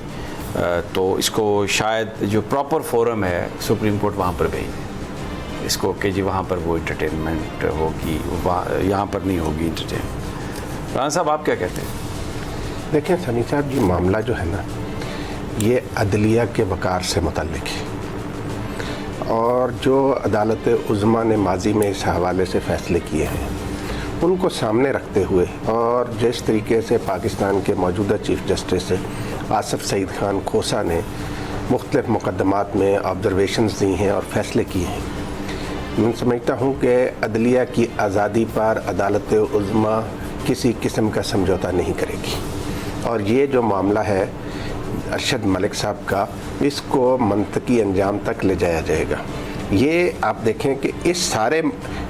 तो इसको शायद जो प्रॉपर फोरम है सुप्रीम कोर्ट वहाँ पर भेज दें इसको कि जी वहाँ पर वो इंटरटेनमेंट होगी, यहाँ पर नहीं होगी इंटरटेनमेंट। राना साहब, आप क्या कहते हैं? देखें सनी साहब, ये मामला जो है ना, ये अदलिया के वक़ार से मुतल्लिक है और जो अदालत उज़्मा ने माजी में इस हवाले से फ़ैसले किए हैं उनको सामने रखते हुए और जिस तरीके से पाकिस्तान के मौजूदा चीफ जस्टिस आसिफ सईद खान खोसा ने मुख्तलिफ मुकदमात में ऑब्जर्वेशंस दी हैं और फ़ैसले किए हैं, मैं समझता हूँ कि अदलिया की आज़ादी पर अदालत उज़्मा किसी किस्म का समझौता नहीं करेगी। और ये जो मामला है अरशद मलिक साहब का, इसको मंतकी अंजाम तक ले जाया जाएगा। ये आप देखें कि इस सारे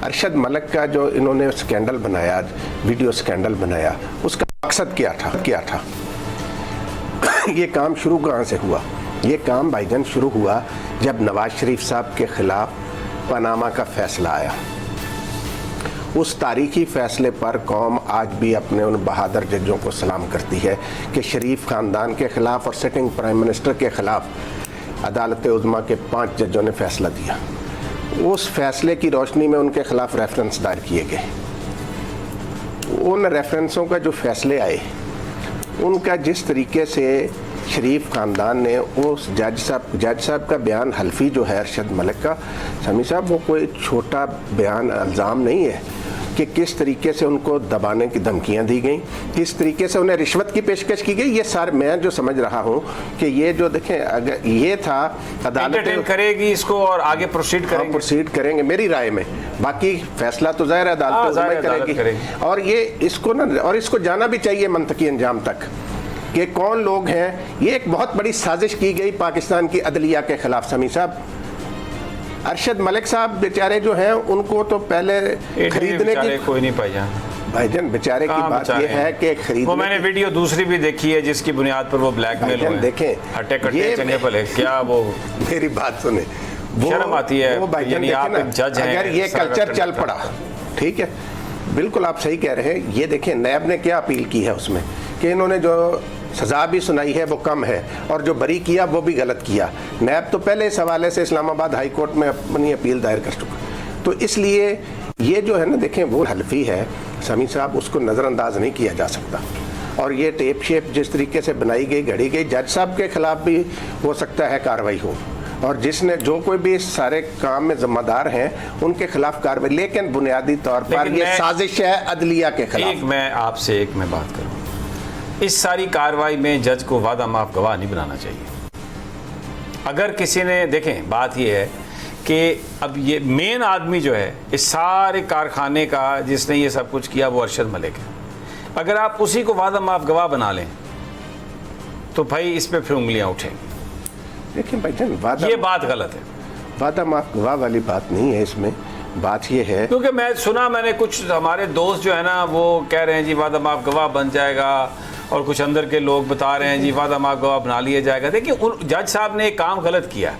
अरशद मलिक का जो इन्होंने स्कैंडल बनाया, वीडियो स्कैंडल बनाया, उसका मकसद क्या था? ये काम शुरू कहाँ से हुआ? ये काम भाईजान शुरू हुआ जब नवाज शरीफ साहब के ख़िलाफ़ पनामा का फ़ैसला आया उस तारीखी फ़ैसले पर कौम आज भी अपने उन बहादुर जजों को सलाम करती है कि शरीफ ख़ानदान के ख़िलाफ़ और सिटिंग प्राइम मिनिस्टर के ख़िलाफ़ अदालत उज़्मा के 5 जजों ने फ़ैसला दिया। उस फैसले की रोशनी में उनके ख़िलाफ़ रेफरेंस दायर किए गए। उन रेफरेंसों का जो फ़ैसले आए, उनका जिस तरीके से शरीफ ख़ानदान ने उस जज साहब का बयान हल्फी जो है अरशद मलिक का, समी साहब वो कोई छोटा बयान इल्ज़ाम नहीं है कि किस तरीके से उनको दबाने की धमकियां दी गई, किस तरीके से उन्हें रिश्वत की पेशकश की गई। ये सारे मैं जो समझ रहा हूं कि ये जो देखें, अगर ये था अदालत करेगी इसको और आगे प्रोसीड करेंगे मेरी राय में। बाकी फैसला तो ज़ाहिर है अदालत करेगी और ये इसको ना, और इसको जाना भी चाहिए मंतकी अंजाम तक कि कौन लोग हैं। ये एक बहुत बड़ी साजिश की गई पाकिस्तान की अदलिया के खिलाफ। समी साहब, अरशद मलिक साहब बेचारे जो हैं उनको तो पहले खरीदने की कोई नहीं पाया भाईजान, बेचारे की बात ये है कि खरीद, वो मैंने वीडियो दूसरी भी देखी है जिसकी बुनियाद पर वो ब्लैकमेल हुए। देखें हट्टे कट्टे चंगे भले, क्या वो मेरी बात सुने, शर्म आती है। वो भाईजान आप एक जज हैं, अगर ये कल्चर चल पड़ा, ठीक है, बिल्कुल आप सही कह रहे हैं। ये देखें नैब ने क्या अपील की है उसमें कि इन्होंने जो सज़ा भी सुनाई है वो कम है और जो बरी किया वो भी गलत किया। नैब तो पहले इस हवाले से इस्लामाबाद हाई कोर्ट में अपनी अपील दायर कर चुका। तो इसलिए ये जो है ना, देखें वो हल्फी है समी साहब, उसको नज़रअंदाज नहीं किया जा सकता। और ये टेप शेप जिस तरीके से बनाई गई, घड़ी गई, जज साहब के खिलाफ भी हो सकता है कार्रवाई हो, और जिसने जो कोई भी इस सारे काम में जिम्मेदार हैं उनके खिलाफ कार्रवाई, लेकिन बुनियादी तौर पर ये साजिश है अदलिया के खिलाफ। मैं आपसे मैं बात करूँ, इस सारी कार्रवाई में जज को वादा माफ गवाह नहीं बनाना चाहिए। अगर किसी ने, देखें बात यह है कि अब ये मेन आदमी जो है इस सारे कारखाने का जिसने ये सब कुछ किया वो अरशद मलिक है। अगर आप उसी को वादा माफ गवाह बना लें तो भाई इस पर फिर उंगलियां उठेंगी। देखिए भाईजान, ये बात गलत है, वादा माफ गवाह वाली बात नहीं है इसमें। बात ये है क्योंकि मैंने कुछ हमारे दोस्त जो है ना वो कह रहे हैं जी वादा माफ गवाह बन जाएगा, और कुछ अंदर के लोग बता रहे हैं जी वादा माफ गवाह बना लिया जाएगा। देखिए जज साहब ने एक काम गलत किया,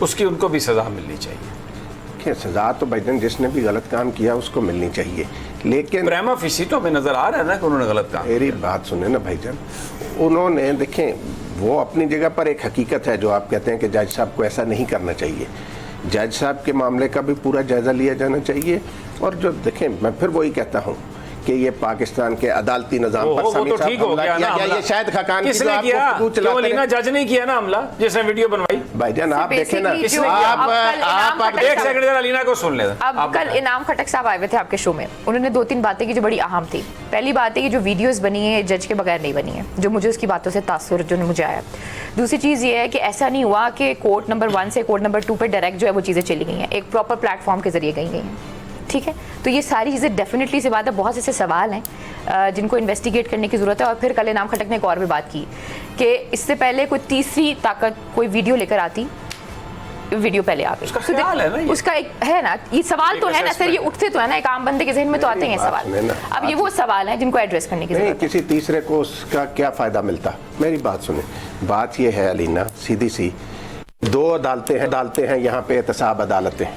उसकी उनको भी सज़ा मिलनी चाहिए। सज़ा तो भाईजान जिसने भी गलत काम किया उसको मिलनी चाहिए, लेकिन प्रेमा फेसी तो हमें नज़र आ रहा है ना कि उन्होंने गलत काम। मेरी बात सुने ना भाईजान, उन्होंने, देखें वो अपनी जगह पर एक हकीकत है जो आप कहते हैं कि जज साहब को ऐसा नहीं करना चाहिए। जज साहब के मामले का भी पूरा जायज़ा लिया जाना चाहिए। और जो देखें, मैं फिर वही कहता हूँ कि ये पाकिस्तान के अदालती निजाम पर तो ठीक हो गया ना, ये शायद खाकान की जो आपको चला जज नहीं किया ना हमला, जिसने वीडियो बनवाई। भाईजान आप देखें ना, आप एक सेकंड जरा अलीना को सुन ले। अब कल इनाम खटक साहब आए हुए थे आपके शो में, उन्होंने 2-3 बातें की जो बड़ी अहम थी। पहली बात है कि जो वीडियोस बनी है जज के बगैर नहीं बनी है, जो मुझे उसकी बातों से तासुर जो मुझे आया। दूसरी चीज़ ये है कि ऐसा नहीं हुआ कि कोर्ट नंबर 1 से कोर्ट नंबर 2 पे डायरेक्ट जो है वो चीज़ें चली गई हैं, एक प्रॉपर प्लेटफॉर्म के जरिए गई हैं, ठीक है। तो ये सारी चीज़ें डेफिनेटली से बात है, बहुत ऐसे सवाल हैं जिनको इन्वेस्टिगेट करने की ज़रूरत है। और फिर कल इनाम खटक ने एक और भी बात की कि इससे पहले कोई तीसरी ताकत कोई वीडियो लेकर आती, वीडियो पहले आ गई, उसका एक है ना, ये सवाल तो है ना सर, ये उठते तो है ना, एक आम बंदे के जहन में तो आते हैं सवाल। अब ये वो सवाल है जिनको एड्रेस करने की जरूरत है। किसी तीसरे को उसका क्या फ़ायदा मिलता? मेरी बात सुने, बात ये है अलीना, सीधी सी, 2 अदालतें हैं यहाँ पे, एहतसाब अदालतें।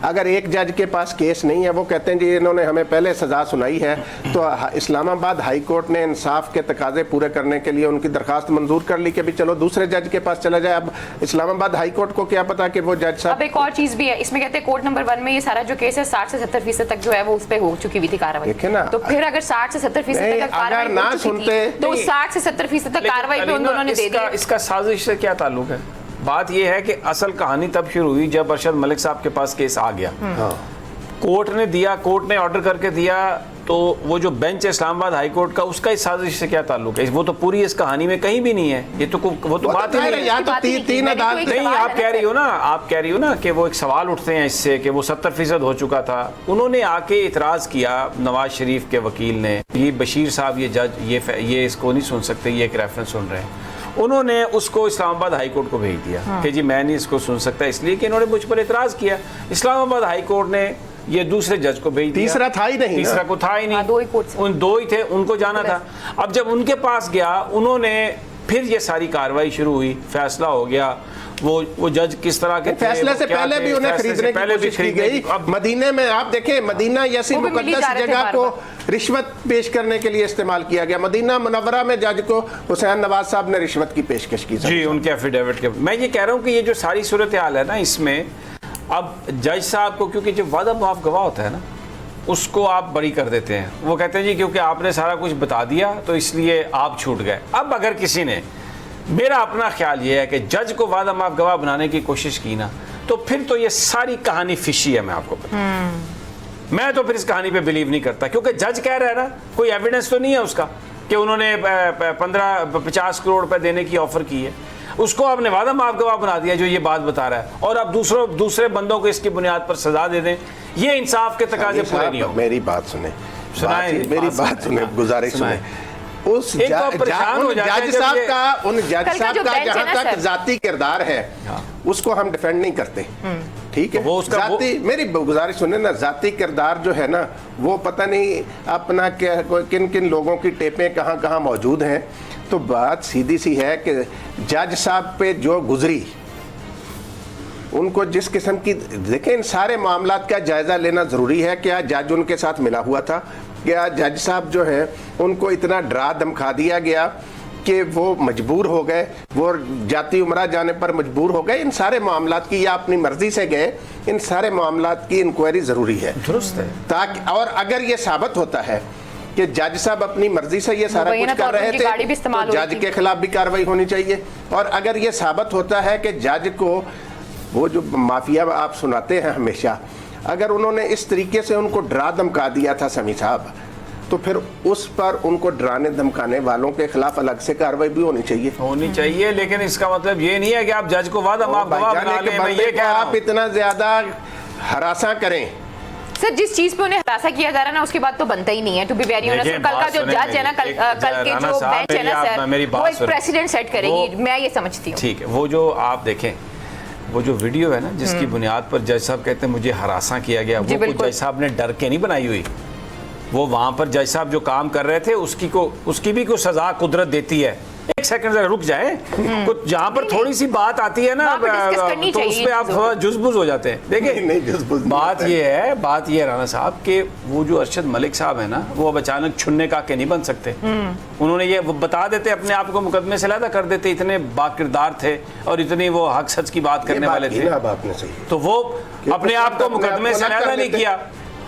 अगर एक जज के पास केस नहीं है, वो कहते हैं जी इन्होंने हमें पहले सज़ा सुनाई है, तो इस्लामाबाद हाई कोर्ट ने इंसाफ के तकाजे पूरे करने के लिए उनकी दरखास्त मंजूर कर ली कि भी चलो दूसरे जज के पास चला जाए। अब इस्लामाबाद हाई कोर्ट को क्या पता कि वो जज साहब। अब एक और चीज़ भी है इसमें, कहते हैं कोर्ट नंबर 1 में ये सारा जो केस है 60 से 70% तक जो है वो उस पर हो चुकी हुई थी कार्रवाई। देखे ना, तो फिर अगर 60 से 70% तक कार्रवाई ना सुनते तो 60 से 70% तक कार्रवाई पे उन दोनों ने दे दी। इसका साजिश से क्या ताल्लुक है? बात यह है कि असल कहानी तब शुरू हुई जब अरशद मलिक साहब के पास केस आ गया। कोर्ट ने ऑर्डर करके दिया, तो वो जो बेंच है इस्लामाबाद हाई कोर्ट का, उसका इस साजिश से क्या ताल्लुक है? वो तो पूरी इस कहानी में कहीं भी नहीं है। ये तो वो तो बात ही नहीं है। तीन अदालत नहीं, आप कह रही हो ना कि वो एक सवाल उठते हैं इससे कि वो 70% हो चुका था। उन्होंने आके इतराज किया, नवाज शरीफ के वकील ने, ये बशीर साहब ये जज ये इसको नहीं सुन सकते, ये एक रेफरेंस सुन रहे हैं। उन्होंने उसको इस्लामाबाद हाई कोर्ट को भेज दिया कि जी मैं नहीं इसको सुन सकता, इसलिए कि इन्होंने मुझ पर इतराज किया। इस्लामाबाद हाई कोर्ट ने ये दूसरे जज को भेज दिया। तीसरा था ही नहीं, तीसरा को था ही नहीं, 2 ही कोर्ट, उन 2 ही थे, उनको जाना था। अब जब उनके पास गया, उन्होंने फिर ये सारी कार्रवाई शुरू हुई, फैसला हो गया। वो जज किस तरह के फैसले से पहले भी उन्हें खरीदने की कोशिश की गई। अब मदीने में आप देखें, मदीना जैसी मुकद्दस जगह को रिश्वत पेश करने के लिए इस्तेमाल किया गया। मदीना मुनव्वरा में जज को हुसैन नवाज साहब ने रिश्वत की पेशकश की जी, उनके एफिडेविट के। मैं ये कह रहा हूँ कि ये जो सारी सूरत हाल है ना, इसमें अब जज साहब को, क्योंकि जो वादा माफ गवाह होता है ना, उसको आप बरी कर देते हैं। वो कहते हैं जी क्योंकि आपने सारा कुछ बता दिया तो इसलिए आप छूट गए। अब अगर किसी ने, मेरा अपना ख्याल ये है कि जज को वादा माफ गवाह बनाने की कोशिश की ना, तो फिर तो ये सारी कहानी फिशी है। मैं आपको मैं तो फिर इस कहानी पे बिलीव नहीं करता, क्योंकि जज कह रहा है ना, कोई एविडेंस तो नहीं है उसका कि उन्होंने 50 करोड़ रुपए देने की ऑफर की है। उसको आपने वादा माफ गवाह बना दिया जो ये बात बता रहा है, और आप दूसरे बंदों को इसकी बुनियाद पर सजा दे दें। ये इंसाफ के तकाजे पूरे नहीं हो। मेरी बात सुने, मेरी बात सुने, गुजारिश सुने। उस जज साहब का जहां तक जाती किरदार है उसको हम डिफेंड नहीं करते, ठीक है। जाती, मेरी गुजारिश सुने ना, जाती किरदार जो है ना, वो पता नहीं अपना किन किन लोगों की टेपें कहाँ कहाँ मौजूद हैं। तो बात सीधी सी है कि जज साहब पे जो गुजरी, उनको जिस किस्म की, देखें इन सारे मामलात का जायजा लेना जरूरी है। क्या जज उनके साथ मिला हुआ था? क्या जज साहब जो है उनको इतना डरा धमका दिया गया कि वो मजबूर हो गए, वो जाती उमरा जाने पर मजबूर हो गए? इन सारे मामलात की, या अपनी मर्जी से गए, इन सारे मामलात की इंक्वायरी जरूरी है, दुरुस्त है। ताकि, और अगर ये साबित होता है कि जज साहब अपनी मर्जी से ये सारा कुछ कर रहे थे, तो जज के खिलाफ भी कार्रवाई होनी चाहिए। और अगर ये साबित होता है कि जज को, वो जो माफिया आप सुनाते हैं हमेशा, अगर उन्होंने इस तरीके से उनको डरा धमका दिया था समी साहब, तो फिर उस पर उनको डराने धमकाने वालों के खिलाफ अलग से कार्रवाई भी होनी चाहिए। लेकिन इसका मतलब ये नहीं है कि आप जज को वादा माफ गवाह बना लें। मैं ये कह रहा हूं, आप इतना ज्यादा हरासा करें। सर, जिस चीज पे उन्हें हरासा किया जा रहा है ना, उसकी बात तो बनता ही नहीं है। टू बी वेरी ऑनेस्ट, कल का जो जज है ना, कल के जो बेंच है ना सर, वो एक प्रेसिडेंट सेट करेगी, मैं ये समझती हूँ। ठीक है, वो जो आप देखें, वो जो वीडियो है ना, जिसकी बुनियाद पर जज साहब कहते हैं मुझे हरासा किया गया, वो जज साहब ने डर के नहीं बनाई हुई। वो वहां पर जज साहब जो काम कर रहे थे उसकी भी कोई सजा कुदरत देती है। एक सेकंड जरा रुक जाए, कुछ जहां पर थोड़ी सी बात आती है ना, तो उस पे आप थोड़ा जुज़बुज़ हो जाते हैं। देखिए, बात ये है राना साहब कि वो जो अरशद मलिक साहब है ना, वो अब अचानक छुन्ने का के नहीं बन सकते। उन्होंने ये बता देते, अपने आप को मुकदमे से अलहदा कर देते, इतने बाकिरदार थे और इतनी वो हक सच की बात करने वाले थे, तो वो अपने आप को मुकदमे से अलहदा नहीं किया।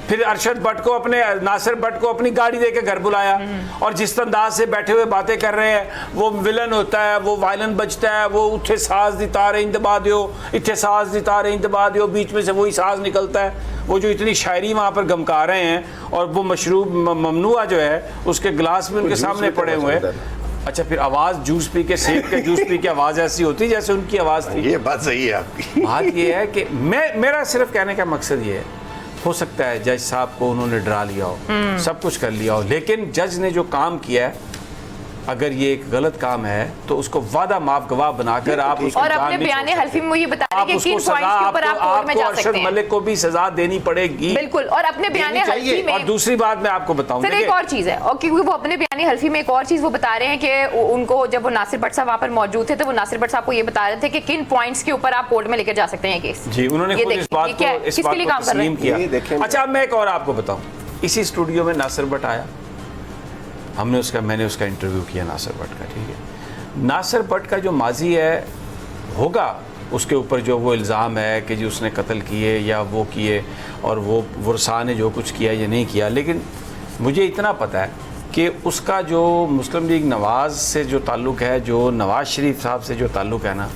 फिर अरशद भट्ट को, अपने नासिर भट्ट को अपनी गाड़ी देके घर बुलाया, और जिस अंदाज से बैठे हुए बातें कर रहे हैं, वो विलन होता है, वो वायलन बजता है, वो उठे साज दी तारे इंतबा दियो, इतने साज दी तारे इंतबा दियो, बीच में से वही साज निकलता है। वो जो इतनी शायरी वहाँ पर गमका रहे हैं, और वो मशरूब ममनुआ जो है उसके गिलास भी उनके सामने पड़े हुए हैं। अच्छा, फिर आवाज़ जूस पी के, सेब के जूस पी के आवाज़ ऐसी होती जैसे उनकी आवाज़ थी। ये बात सही है आपकी। बात ये है कि मेरा सिर्फ कहने का मकसद ये है, हो सकता है जज साहब को उन्होंने डरा लिया हो, सब कुछ कर लिया हो, लेकिन जज ने जो काम किया है, अगर ये एक गलत काम है तो उसको वादा माफ गवाह बनाकर आप उसको और अपने बयान हल्फी में ये बता रहे हैं कि किन पॉइंट्स के ऊपर आप कोर्ट में जा सकते हैं। अरशद मलिक को भी सजा देनी पड़ेगी, बिल्कुल। और अपने बयान हल्फी में, और दूसरी बात मैं आपको बताऊं, सर एक और चीज है, और क्योंकि वो अपने बयान हल्फी में एक और चीज वो बता रहे हैं कि उनको, जब वो नासिर भट्ट साहब वहां पर मौजूद थे, तो वो नासिर भट्ट साहब को ये बता रहे थे कि किन पॉइंट्स के ऊपर आप कोर्ट में लेकर जा सकते हैं केस। जी, उन्होंने खुद इस बात को तस्लीम किया। अच्छा, मैं एक और आपको बताऊं, इसी स्टूडियो में नासिर भट्ट आया, मैंने उसका इंटरव्यू किया नासिर भट्ट का, ठीक है। नासिर भट्ट का जो माजी है होगा, उसके ऊपर जो वो इल्ज़ाम है कि जी उसने कत्ल किए या वो किए, और वो वर्सा ने जो कुछ किया या नहीं किया, लेकिन मुझे इतना पता है कि उसका जो मुस्लिम लीग नवाज़ से जो ताल्लुक़ है, जो नवाज़ शरीफ साहब से जो ताल्लुक़ है ना,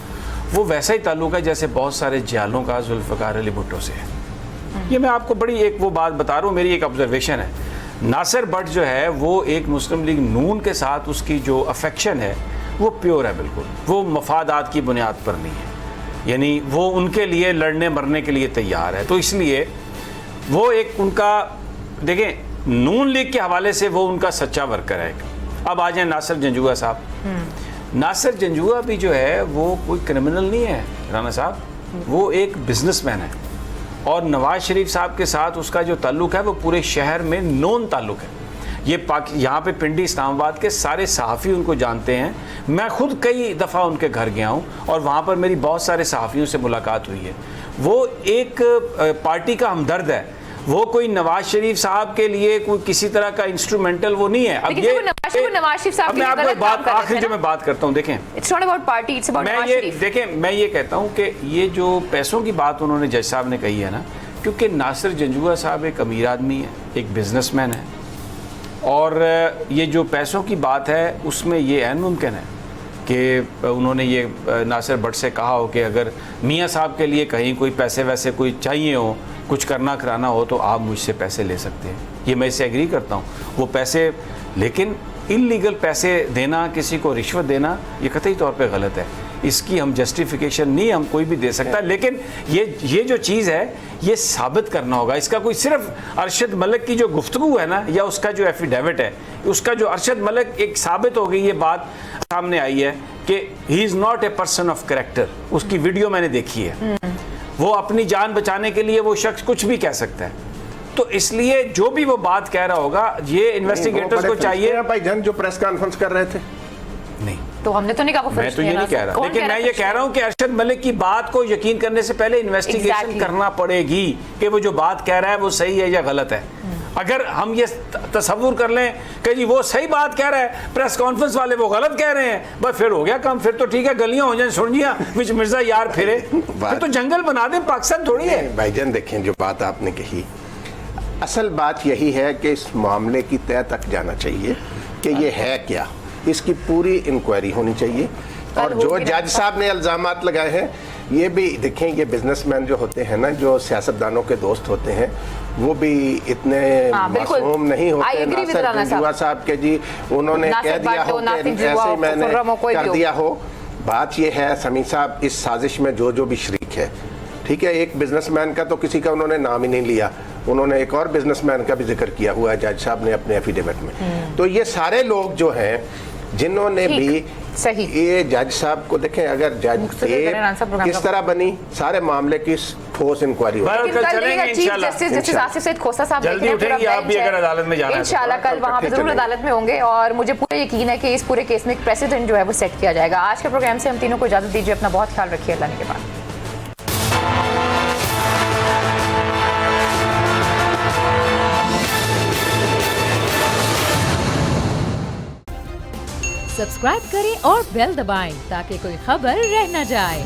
वो वैसा ही ताल्लुक़ है जैसे बहुत सारे जियालों का जुल्फ़िकार अली भुट्टो से है। ये मैं आपको बड़ी एक वो बात बता रहा हूँ, मेरी एक ऑब्जर्वेशन है। नासिर भट्ट जो है वो एक मुस्लिम लीग नून के साथ उसकी जो अफेक्शन है वो प्योर है, बिल्कुल, वो मफादात की बुनियाद पर नहीं है, यानी वो उनके लिए लड़ने मरने के लिए तैयार है। तो इसलिए वो एक उनका, देखें, नून लीग के हवाले से वो उनका सच्चा वर्कर है। अब आ जाए नासिर जंजुआ साहब। नासिर जंजुआ भी जो है वो कोई क्रिमिनल नहीं है राना साहब, वो एक बिजनेसमैन है, और नवाज शरीफ साहब के साथ उसका जो ताल्लुक है वो पूरे शहर में नोन ताल्लुक है। ये यहाँ पे पिंडी इस्लामाबाद के सारे सहाफ़ी उनको जानते हैं। मैं खुद कई दफ़ा उनके घर गया हूँ और वहाँ पर मेरी बहुत सारे सहाफ़ियों से मुलाकात हुई है। वो एक पार्टी का हमदर्द है, वो कोई नवाज शरीफ साहब के लिए कोई किसी तरह का इंस्ट्रूमेंटल वो नहीं है। अब ये नवाज शरीफ साहब, मैं आपको बात आखिरी जो मैं बात करता हूँ, देखें it's not about party, it's about Nawaz Sharif. देखें मैं ये कहता हूँ कि ये जो पैसों की बात उन्होंने जज साहब ने कही है ना, क्योंकि नासिर जंजुआ साहब एक अमीर आदमी है, एक बिजनेसमैन है, और ये जो पैसों की बात है उसमें ये ऐन मुमकिन है कि उन्होंने ये नासिर भट्ट से कहा हो कि अगर मियाँ साहब के लिए कहीं कोई पैसे वैसे कोई चाहिए हो, कुछ करना कराना हो, तो आप मुझसे पैसे ले सकते हैं। ये मैं इससे एग्री करता हूँ, वो पैसे, लेकिन इल्लीगल पैसे देना, किसी को रिश्वत देना, ये कतई तौर पे गलत है। इसकी हम जस्टिफिकेशन नहीं हम कोई भी दे सकता, लेकिन ये जो चीज़ है ये साबित करना होगा। इसका कोई सिर्फ अरशद मलिक की जो गुफ्तगू है ना, या उसका जो एफिडेविट है, उसका जो अरशद मलिक एक साबित हो गई, ये बात सामने आई है कि he is not a person of character. उसकी वीडियो मैंने देखी है, वो अपनी जान बचाने के लिए वो शख्स कुछ भी कह सकता है। तो इसलिए जो भी वो बात कह रहा होगा, ये इन्वेस्टिगेटर्स को चाहिए। भाईजान जो प्रेस कॉन्फ्रेंस कर रहे थे, नहीं तो हमने तो नहीं कहा, मैं तो ये नहीं कह रहा, लेकिन मैं ये कह रहा हूं कि अरशद मलिक की बात को यकीन करने से पहले इन्वेस्टिगेशन करना पड़ेगी कि वो जो बात कह रहा है वो सही है या गलत है। अगर हम ये तसव्वुर कर लें कि जी वो सही बात कह रहा है, प्रेस कॉन्फ्रेंस वाले वो गलत कह रहे हैं, बस फिर हो गया काम, फिर तो ठीक है, गलियां हो जाएं सुरजियां विच मिर्जा यार फिरे, फिर तो जंगल बना दें, पाकिस्तान थोड़ी है। भाईजान देखें, जो बात आपने कही, असल बात यही है कि इस मामले की तह तक जाना चाहिए कि ये है क्या, इसकी पूरी इंक्वायरी होनी चाहिए। और जो जज साहब ने इल्जामात लगाए हैं, ये भी देखें, ये बिजनेसमैन जो होते हैं ना, जो सियासतदानों के दोस्त होते हैं, वो भी इतने मासूम नहीं होते। नासिर जंजुआ साहब के जी उन्होंने कह दिया हो कि ऐसे मैंने कर दिया हो। बात ये है समी साहब, इस साजिश में जो भी शरीक है, ठीक है, एक बिजनेसमैन का तो किसी का उन्होंने नाम ही नहीं लिया, उन्होंने एक और बिजनेसमैन का भी जिक्र किया हुआ है जज साहब ने अपने एफिडेविट में। तो ये सारे लोग जो हैं जिन्होंने भी सही, ये जज साहब को देखें, अगर जज किस तरह बनी, सारे मामले की ठोस इंक्वायरी इंशाल्लाह कल वहाँ पे जरूर अदालत में होंगे, और मुझे पूरा यकीन है कि इस पूरे केस में एक प्रेसिडेंट जो है वो सेट किया जाएगा। आज के प्रोग्राम से हम तीनों को इजाजत दीजिए, अपना बहुत ख्याल रखिए, अल्लाह के बाद। सब्सक्राइब करें और बेल दबाएं ताकि कोई खबर रह न जाए।